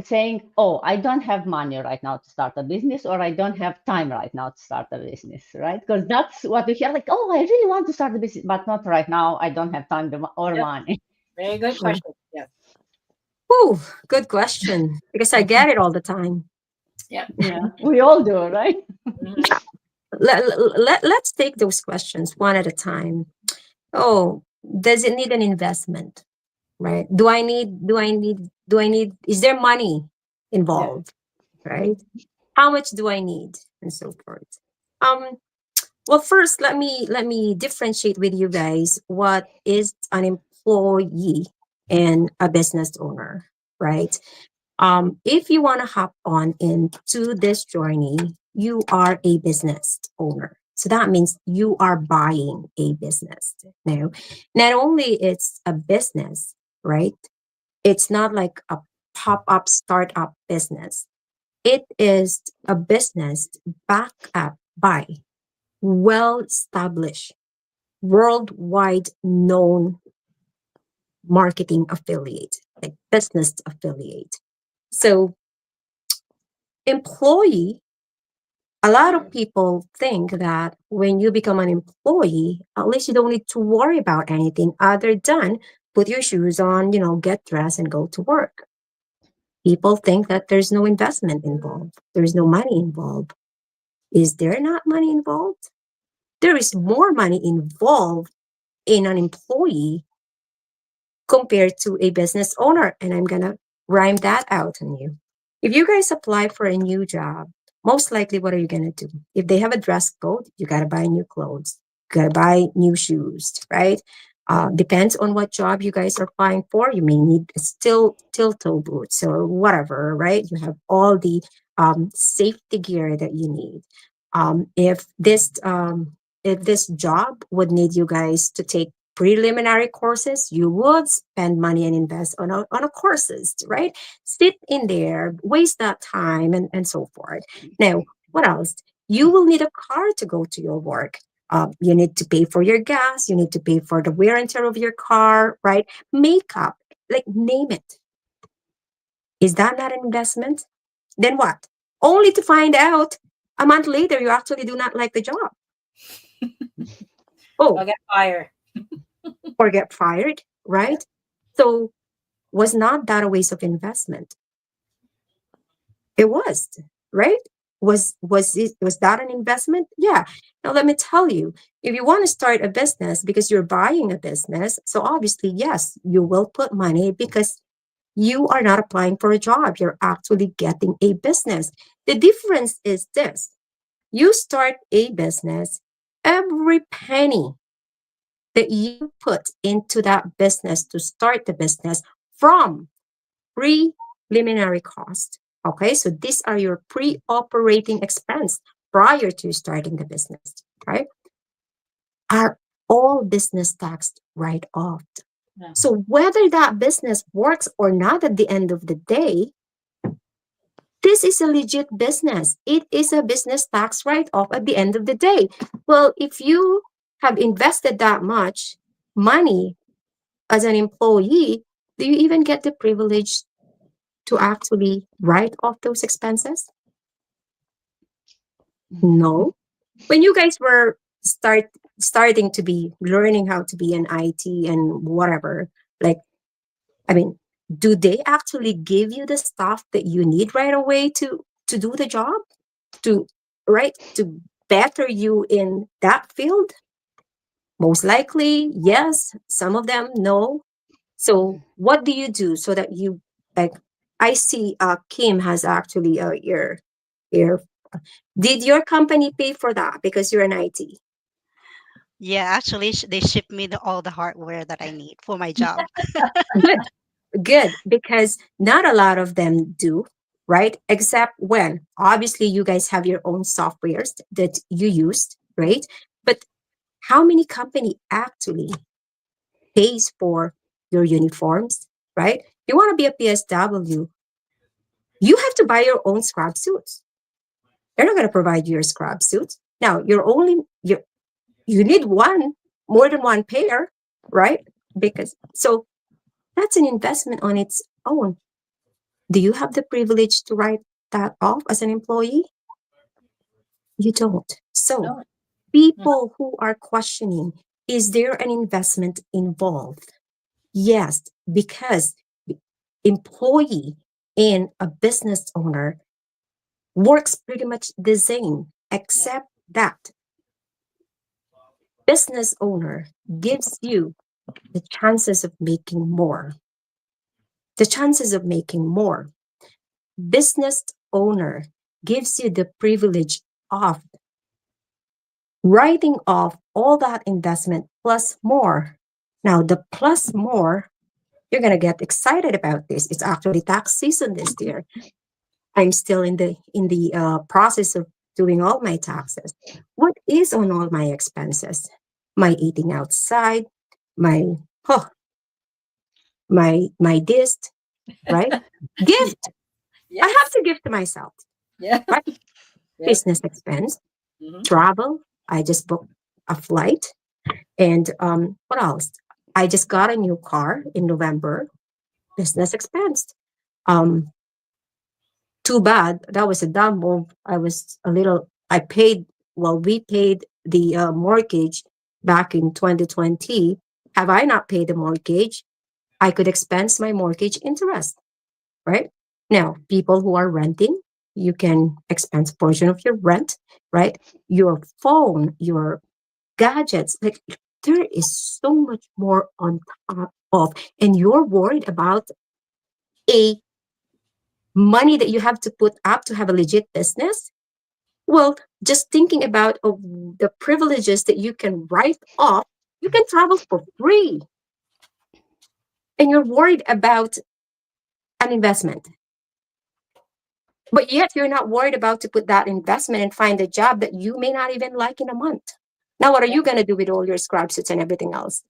saying, oh, I don't have money right now to start a business, or I don't have time right now to start a business, right? Because that's what we hear like, oh, I really want to start a business, but not right now. I don't have time or Yep. money. Very good Sure. question. Yes. Ooh, good question. Because I get it all the time. Yep. Yeah, we all do, right? Mhm. Let's take those questions one at a time. Oh, does it need an investment? Right? Is there money Yep. involved? Right? How much do I need? And so forth. Um, well, first let me differentiate with you guys what is an employee and a business owner, right? If you want to hop on into this journey, you are a business owner. So that means you are buying a business. Now, not only it's a business, right? It's not like a pop-up startup business. It is a business backed up by well-established, worldwide known marketing affiliate, like business affiliate. So employee, a lot of people think that when you become an employee, at least you don't need to worry about anything other than put your shoes on, get dressed and go to work. People think that there's no investment involved. There's no money involved. Is there not money involved? There is more money involved in an employee compared to a business owner. And I'm going to rhyme that out on you. If you guys apply for a new job, most likely, what are you going to do? If they have a dress code, you got to buy new clothes, you got to buy new shoes, right? Depends on what job you guys are applying for. You may need steel toe boots or whatever, right? You have all the safety gear that you need. If this job would need you guys to take preliminary courses, you would spend money and invest on a courses, right? Sit in there, waste that time, and so forth. Now, what else? You will need a car to go to your work. You need to pay for your gas. You need to pay for the wear and tear of your car, right? Makeup, like name it. Is that not an investment? Then what? Only to find out a month later, you actually do not like the job. I'll Oh, get fired. or get fired, right? So was not that a waste of investment? It was, right? Was that an investment? Yeah. Now let me tell you, if you want to start a business because you're buying a business, so obviously yes, you will put money because you are not applying for a job. You're actually getting a business. The difference is this: you start a business, every penny that you put into that business to start the business from preliminary cost. Okay, so these are your pre-operating expense prior to starting the business, right? Are all business tax write-off. Yeah. So whether that business works or not at the end of the day, this is a legit business. It is a business tax write-off at the end of the day. Well, if you have invested that much money as an employee, do you even get the privilege to actually write off those expenses? No. When you guys were starting to be learning how to be an IT and whatever, like, I mean, do they actually give you the stuff that you need right away to do the job? To right to better you in that field? Most likely, yes. Some of them, no. So what do you do so that you, like, I see Kim has actually your did your company pay for that because you're an IT? Yeah, actually, they ship me all the hardware that I need for my job. Good, good, because not a lot of them do, right? Except when obviously you guys have your own softwares that you used, right? But how many company actually pays for your uniforms, right? You want to be a PSW, you have to buy your own scrub suits. They're not going to provide you your scrub suits. Now, you need more than one pair, right? Because so that's an investment on its own. Do you have the privilege to write that off as an employee? You don't. So No. people who are questioning, is there an investment involved? Yes, because employee and a business owner works pretty much the same, except that business owner gives you the chances of making more. The chances of making more. Business owner gives you the privilege of writing off all that investment plus more. Now, the plus more, you're going to get excited about this. It's actually tax season this year. I'm still in the process of doing all my taxes. What is on all my expenses? My eating outside, my oh, my disc, right? Gift. I Yes. have to give to myself, Yeah. right? Yes. Business expense, Hmm. travel. I just booked a flight, and what else? I just got a new car in November. Business expense. Um, Too bad. That was a dumb move. I paid, well, we paid the mortgage back in 2020. Have I not paid the mortgage, I could expense my mortgage interest, right? Now, people who are renting, you can expense portion of your rent, right? Your phone, your gadgets, like there is so much more on top of, and you're worried about a money that you have to put up to have a legit business. Well, just thinking about the privileges that you can write off, you can travel for free, and you're worried about an investment. But yet you're not worried about to put that investment and find a job that you may not even like in a month. Now, what are you going to do with all your scrub suits and everything else?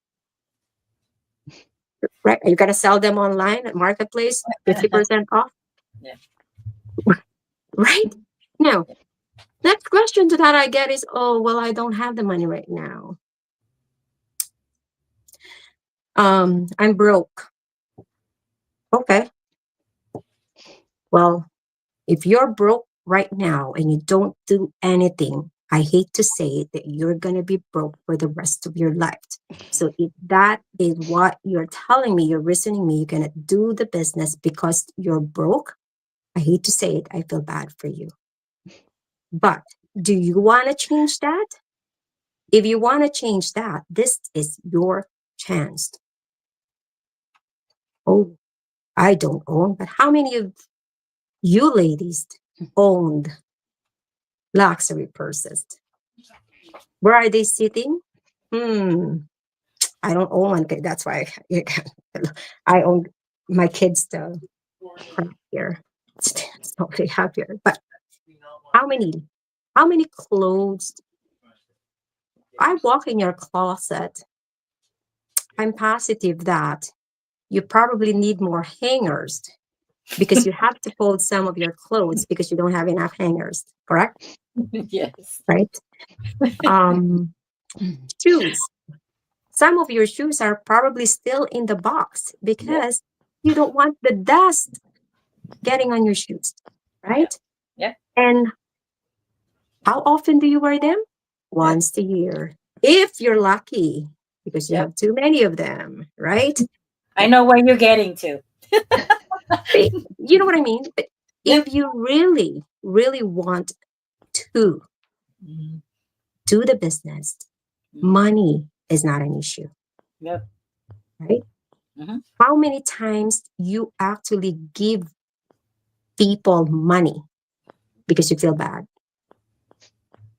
Right? Are you going to sell them online at Marketplace, 50% off? Yeah. Right? Now, next question to that I get is, oh, well, I don't have the money right now. I'm broke. Okay. Well, if you're broke right now and you don't do anything, I hate to say it, that you're going to be broke for the rest of your life. So if that is what you're telling me, you're reasoning me, you're going to do the business because you're broke, I hate to say it, I feel bad for you. But do you want to change that? If you want to change that, this is your chance. Oh, I don't own, but how many of you ladies owned luxury purses? Where are they sitting? I don't own one. That's why I own my kids' crap here. It's not really happier. But how many clothes? I walk in your closet. I'm positive that you probably need more hangers because you have to fold some of your clothes because you don't have enough hangers, correct? Yes. Right? Shoes. Some of your shoes are probably still in the box because you don't want the dust getting on your shoes, right? Yeah. And how often do you wear them? Once a year. If you're lucky, because you have too many of them, right? I know where you're getting to. You know what I mean? But if you really, really want to do the business, money is not an issue. Yep. Right? How many times you actually give people money because you feel bad?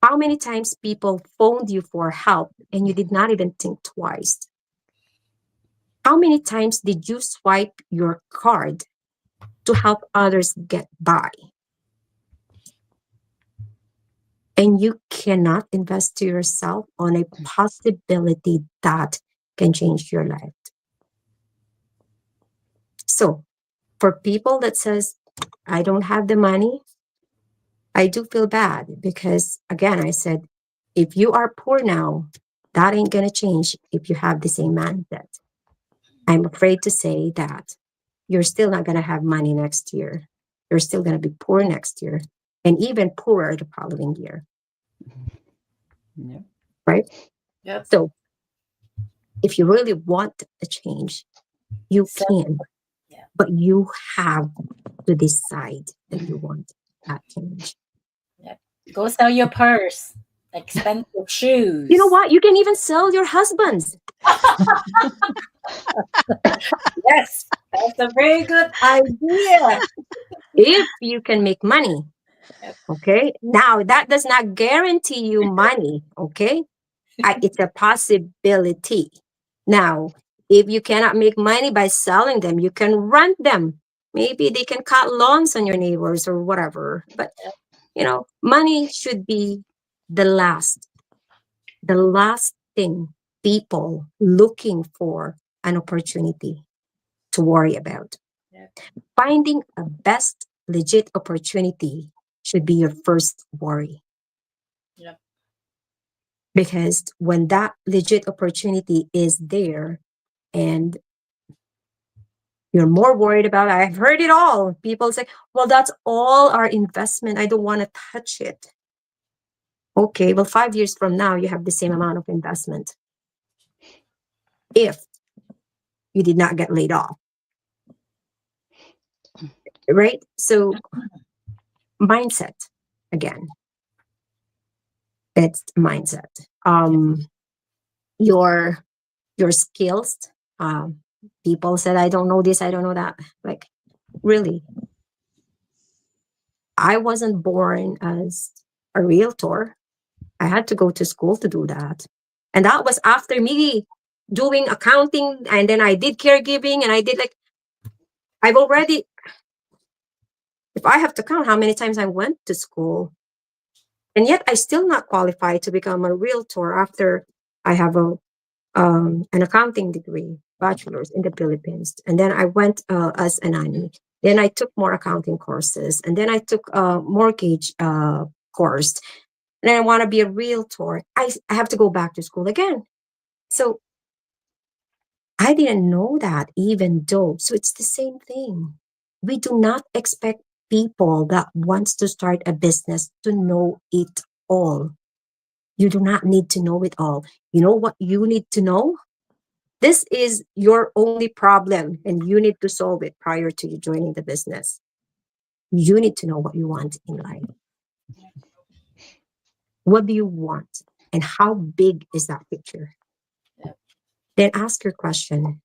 How many times people phoned you for help and you did not even think twice? How many times did you swipe your card to help others get by? And you cannot invest to yourself on a possibility that can change your life. So for people that says, I don't have the money, I do feel bad because, again, I said, if you are poor now, that ain't going to change if you have the same mindset. I'm afraid to say that you're still not going to have money next year. You're still going to be poor next year and even poorer the following year. Yeah. Right? Yep. So if you really want a change, you can, but you have to decide that you want that change. Go sell your purse, expensive shoes. You know what? You can even sell your husbands. Yes, that's a very good idea. If you can make money. Okay. Now, that does not guarantee you money. Okay. It's a possibility. Now, if you cannot make money by selling them, you can rent them. Maybe they can cut lawns on your neighbors or whatever. But, money should be the last thing people looking for an opportunity to worry about. Finding a best legit opportunity should be your first worry. Because when that legit opportunity is there and you're more worried about it, I've heard it all. People say, well, that's all our investment. I don't want to touch it. Okay, well, 5 years from now, you have the same amount of investment. If you did not get laid off. Right? So mindset, again. It's mindset. Your skills. People said, I don't know this, I don't know that. Like, really? I wasn't born as a realtor. I had to go to school to do that. And that was after me doing accounting, and then I did caregiving, and I did if I have to count how many times I went to school, and yet I still not qualified to become a realtor after I have an accounting degree, bachelor's in the Philippines. And then I went as a nanny. Then I took more accounting courses, and then I took a mortgage course. And then I want to be a realtor. I have to go back to school again. So I didn't know that, even though. So it's the same thing. We do not expect people that wants to start a business to know it all. You do not need to know it all. You know what you need to know? This is your only problem, and you need to solve it prior to you joining the business. You need to know what you want in life. What do you want? And how big is that picture? Yep. Then ask your question.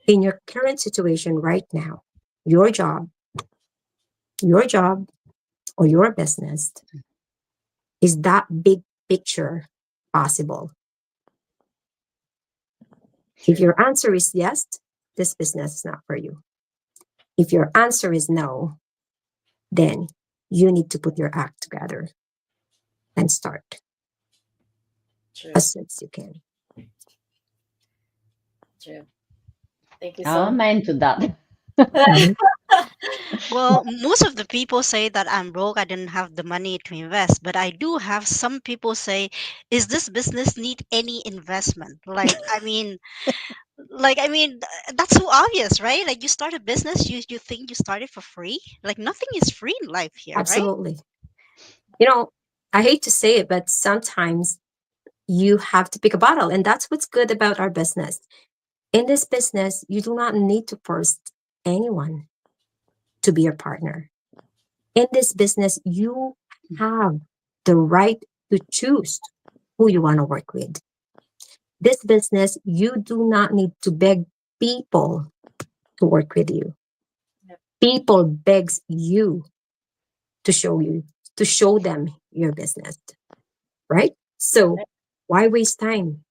In your current situation right now, your job, or your business, is that big picture possible? If your answer is yes, this business is not for you. If your answer is no, then you need to put your act together and start True. as soon as you can. True. Thank you so much. Amen to that. Well, most of the people say that I'm broke, I didn't have the money to invest, but I do have some people say, is this business need any investment? That's so obvious, right? Like you start a business, you think you started for free? Like nothing is free in life here, right? Absolutely. You know, I hate to say it, but sometimes you have to pick a battle. And that's what's good about our business. In this business, you do not need to force anyone to be your partner. In this business, you have the right to choose who you want to work with. This business, you do not need to beg people to work with you. Yep. People begs you to show them your business, right? So why waste time?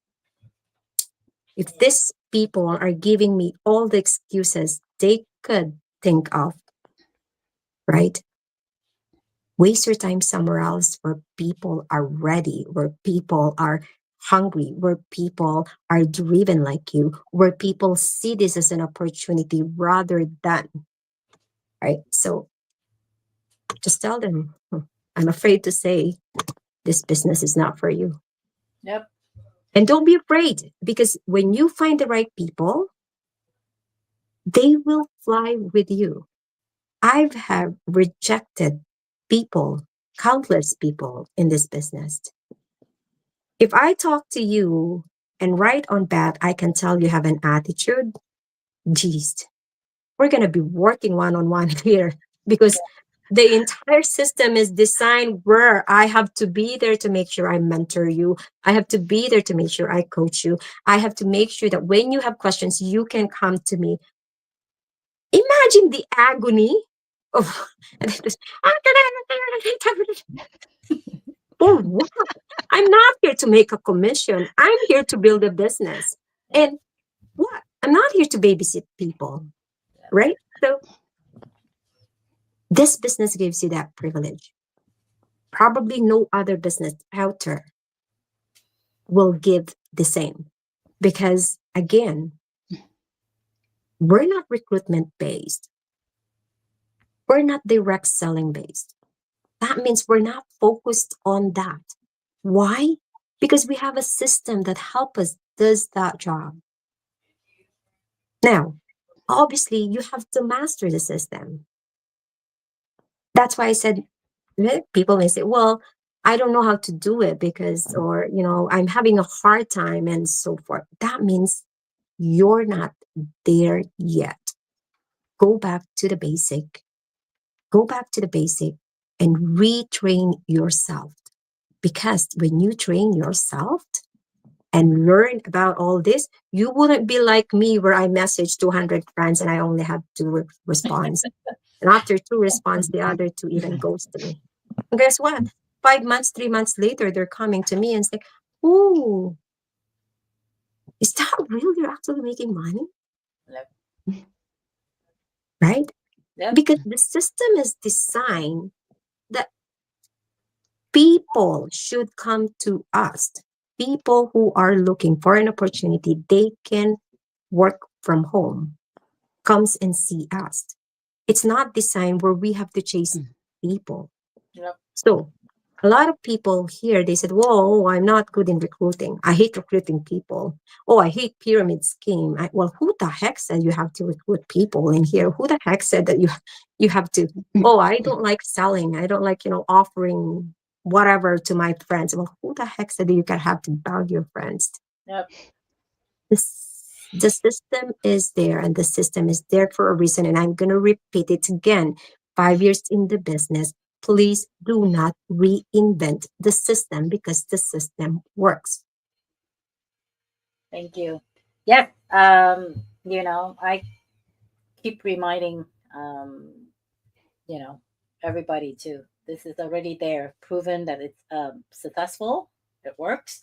If these people are giving me all the excuses they could think of, right? Waste your time somewhere else where people are ready, where people are hungry, where people are driven like you, where people see this as an opportunity rather than, right? So just tell them, I'm afraid to say this business is not for you. Yep. And don't be afraid, because when you find the right people, they will fly with you. I have rejected people, countless people in this business. If I talk to you and right on bat, I can tell you have an attitude, geez, we're going to be working one-on-one here, because the entire system is designed where I have to be there to make sure I mentor you. I have to be there to make sure I coach you. I have to make sure that when you have questions, you can come to me. Imagine the agony of for what? I'm not here to make a commission. I'm here to build a business. And what? I'm not here to babysit people, right? So this business gives you that privilege. Probably no other business out there will give the same, because again, we're not recruitment based. We're not direct selling based. That means we're not focused on that. Why? Because we have a system that helps us does that job. Now, obviously, you have to master the system. That's why I said, people may say, well, I don't know how to do it because, or, I'm having a hard time and so forth. That means you're not there yet. Go back to the basic. Go back to the basic and retrain yourself. Because when you train yourself and learn about all this, you wouldn't be like me where I message 200 friends and I only have 2 response. And after 2 response, the other 2 even ghost me. And guess what? 5 months, 3 months later, they're coming to me and say, oh, is that real? You're actually making money? Yep. Right? Yep. Because the system is designed that people should come to us. People who are looking for an opportunity, they can work from home, comes and see us. It's not designed where we have to chase people. Yep. So A lot of people here, they said, whoa, I'm not good in recruiting. I hate recruiting people. Oh, I hate pyramid scheme. Well, who the heck said you have to recruit people in here? Who the heck said that you have to, oh, I don't like selling. I don't like, offering whatever to my friends. Well, who the heck said that you can have to bug your friends? Yep. The system is there, and the system is there for a reason. And I'm going to repeat it again. 5 years in the business, please do not reinvent the system because the system works. Thank you. Yes. I keep reminding, everybody too. This is already there, proven that it's successful. It works.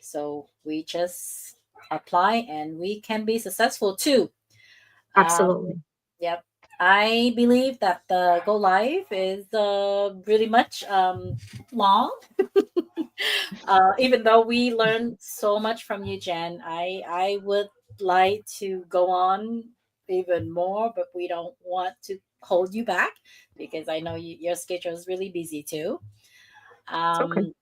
So we just apply, and we can be successful too. Absolutely. Yep. I believe that the go live is really much long. Even though we learned so much from you, Jen, I would like to go on even more, but we don't want to hold you back because I know your schedule is really busy too. It's okay.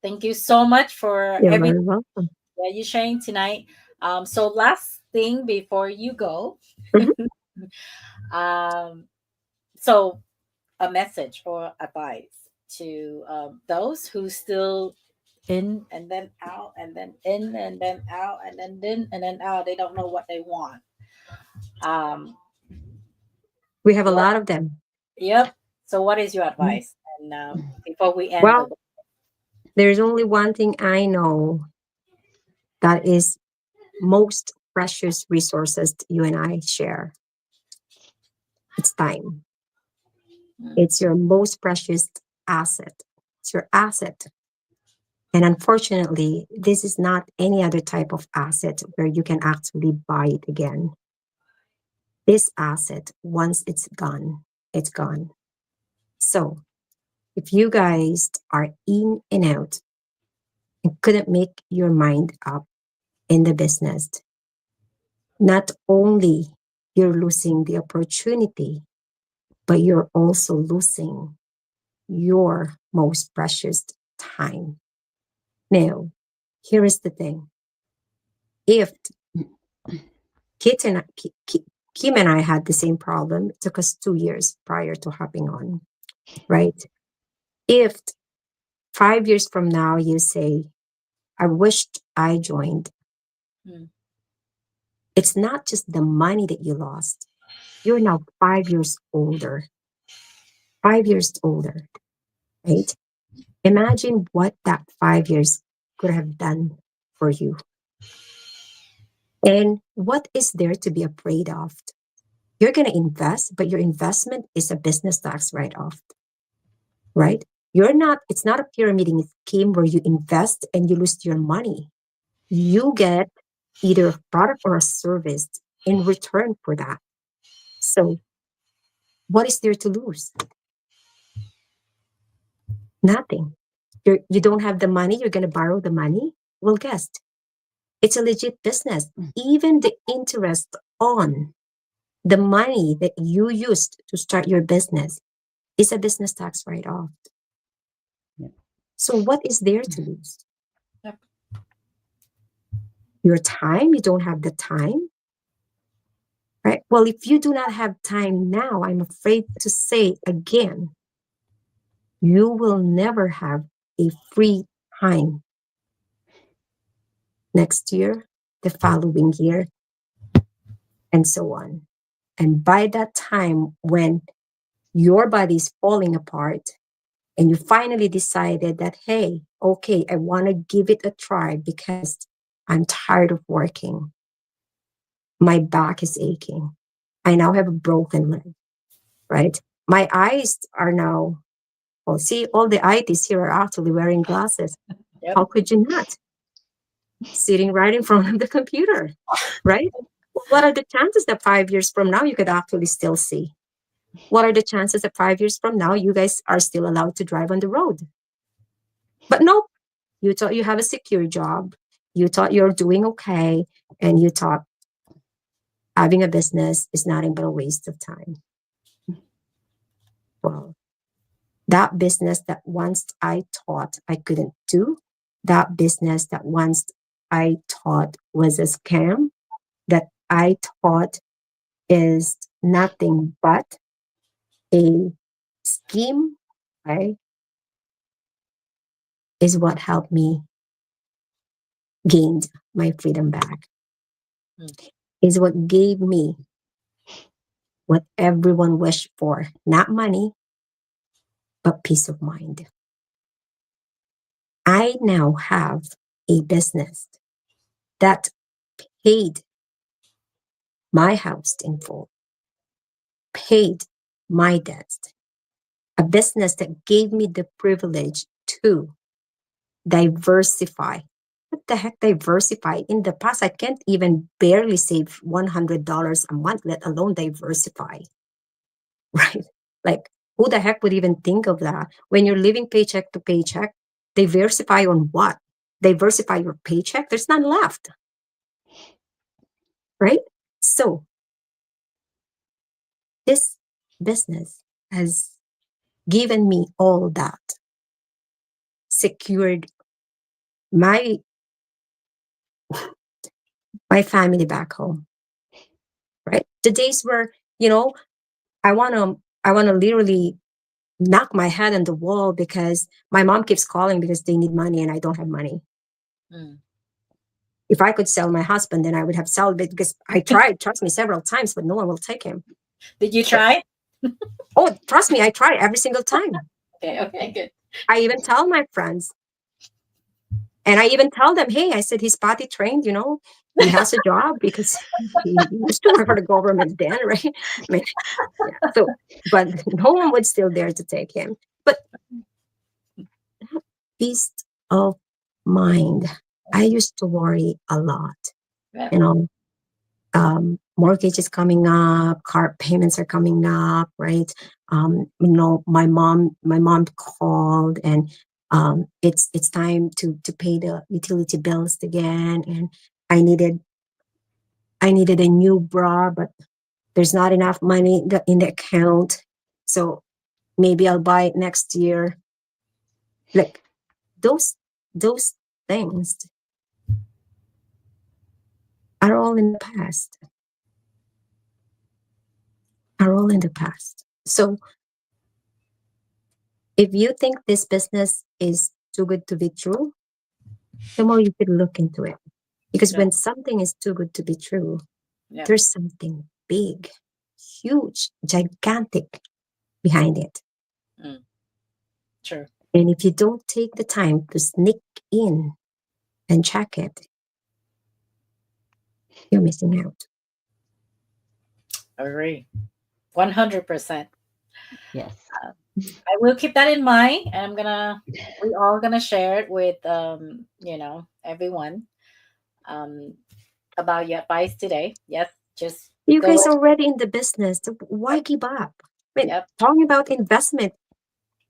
Thank you so much for You're everything very welcome. that you sharing tonight. So last thing before you go, Mhm. um, so a message or advice to those who still in and then out and then in and then out and then in and then out. They don't know what they want. Um, We have a what? lot of them. Yep. So what is your Mhm. advice? And before we end Well, the there's only one thing I know that is most precious resources you and I share. It's time. It's your most precious asset. It's your asset. And unfortunately, this is not any other type of asset where you can actually buy it again. This asset, once it's gone, it's gone. So if you guys are in and out and couldn't make your mind up in the business, not only you're losing the opportunity, but you're also losing your most precious time. Now, here is the thing. If Kit and Kim and I had the same problem, it took us 2 years prior to hopping on, right? If 5 years from now you say, I wished I joined, Mm. it's not just the money that you lost. You're now 5 years older, 5 years older, right? Imagine what that 5 years could have done for you. And what is there to be afraid of? You're going to invest, but your investment is a business tax write off, right? It's not a pyramiding scheme where you invest and you lose your money. You get either a product or a service in return for that. So, what is there to lose? Nothing. You don't have the money, you're going to borrow the money. Well, guess it's a legit business. Even the interest on the money that you used to start your business is a business tax write off. Yeah. So, what is there to lose? Yep. Your time, you don't have the time, right? Well, if you do not have time now, I'm afraid to say again, you will never have a free time next year, the following year, and so on. And by that time, when your body's falling apart and you finally decided that, hey, okay, I want to give it a try because I'm tired of working. My back is aching. I now have a broken leg, right? My eyes are now, well, see, all the ITs here are actually wearing glasses. Yep. How could you not? Sitting right in front of the computer, right? What are the chances that 5 years from now you could actually still see? What are the chances that 5 years from now you guys are still allowed to drive on the road? But nope, you thought you have a secure job. You thought you're doing okay. And you thought having a business is nothing but a waste of time. Well, That business that once I thought I couldn't do, that business that once I thought was a scam, that I thought is nothing but a scheme, right, is what helped me gained my freedom back. Is what gave me what everyone wished for, not money, but peace of mind. I now have a business that paid my house in full, paid my debts, a business that gave me the privilege to diversify. What the heck, diversify? In the past, I can't even barely save $100 a month, let alone diversify, right? Like, who the heck would even think of that? When you're living paycheck to paycheck, diversify on what? Diversify your paycheck? There's none left, right? So, this business has given me all that, secured my family back home, right? The days where, I wanna literally knock my head on the wall because my mom keeps calling because they need money and I don't have money. Mm. If I could sell my husband, then I would have sold it because I tried, trust me, several times, but no one will take him. Did you try? Oh, trust me, I try every single time. Okay, good. I even tell my friends, and I even tell them, hey, I said he's potty trained, he has a job because he used to work for the government then, right? I mean, yeah. So, but no one would still dare to take him. But peace of mind. I used to worry a lot, Yeah. Mortgage is coming up, car payments are coming up, right? My mom called, and it's time to pay the utility bills again, and I needed a new bra, but there's not enough money in the account, so maybe I'll buy it next year. Like those things are all in the past. Are all in the past. So if you think this business is too good to be true, the more you could look into it. Because Yeah. when something is too good to be true, Yeah. there's something big, huge, gigantic behind it. Sure. And if you don't take the time to sneak in and check it, you're missing out. Agree. 100%. Yes. I will keep that in mind. And we all gonna share it with everyone um about your advice today. Yes, just You go. guys are already in the business. So why give up? I mean, Yep. talking about investment,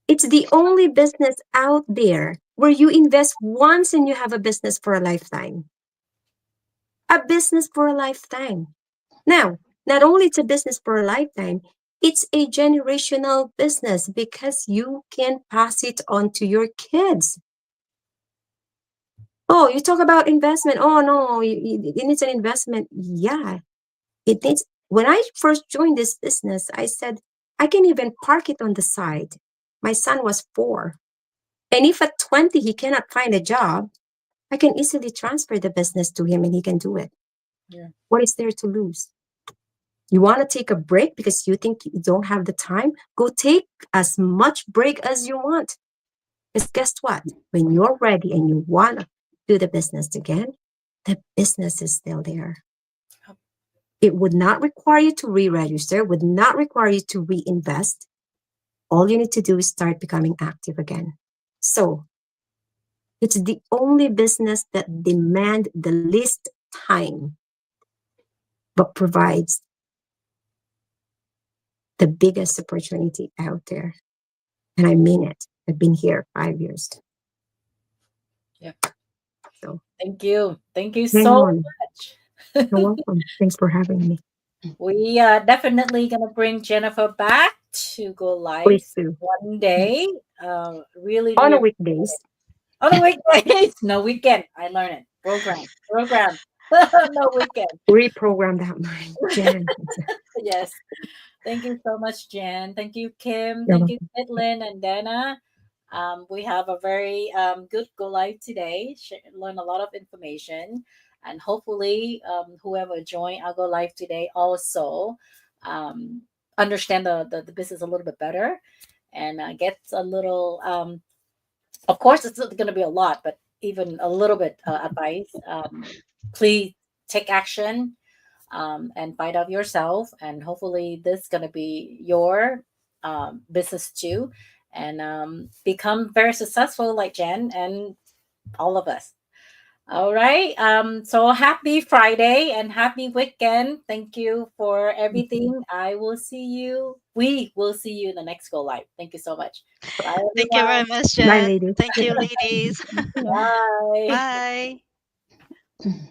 it's the only business out there where you invest once and you have a business for a lifetime. A business for a lifetime. Now, not only it's a business for a lifetime, it's a generational business because you can pass it on to your kids. Oh, you talk about investment. Oh, no, it needs an investment. Yeah, it needs. When I first joined this business, I said, I can even park it on the side. My son was 4. And if at 20 he cannot find a job, I can easily transfer the business to him and he can do it. Yeah. What is there to lose? You want to take a break because you think you don't have the time? Go take as much break as you want. Because guess what? When you're ready and you want to do the business again, the business is still there. It would not require you to re-register, would not require you to reinvest. All you need to do is start becoming active again. So it's the only business that demands the least time, but provides the biggest opportunity out there. And I mean it. I've been here 5 years. Yep. So Thank you. Thank you hang so on. much. You're welcome. Thanks for having me. We definitely gonna bring Jennifer back to go live Please do. one day. Really, On really a appreciate it. weekdays. On the weekdays, no weekend. I learn it. Program. No weekend. Reprogram that mind, Jen. Yes. Thank you so much, Jen. Thank you, Kim. You're Thank you, welcome. Caitlin and Dana. We have a very good go live today. Learn a lot of information, and hopefully, whoever joined our go live today also um, understand the business a little bit better and gets a little. Of course, it's going to be a lot, but even a little bit advice. Please take action and find out yourself. And hopefully, this is going to be your business too, and become very successful like Jen and all of us. All right. So happy Friday and happy weekend. Thank you for everything. I will see you. We will see you in the next go live. Thank you so much. Bye, Thank you very everyone. much, Bye, Jen. ladies. Thank you, ladies. Bye. Bye.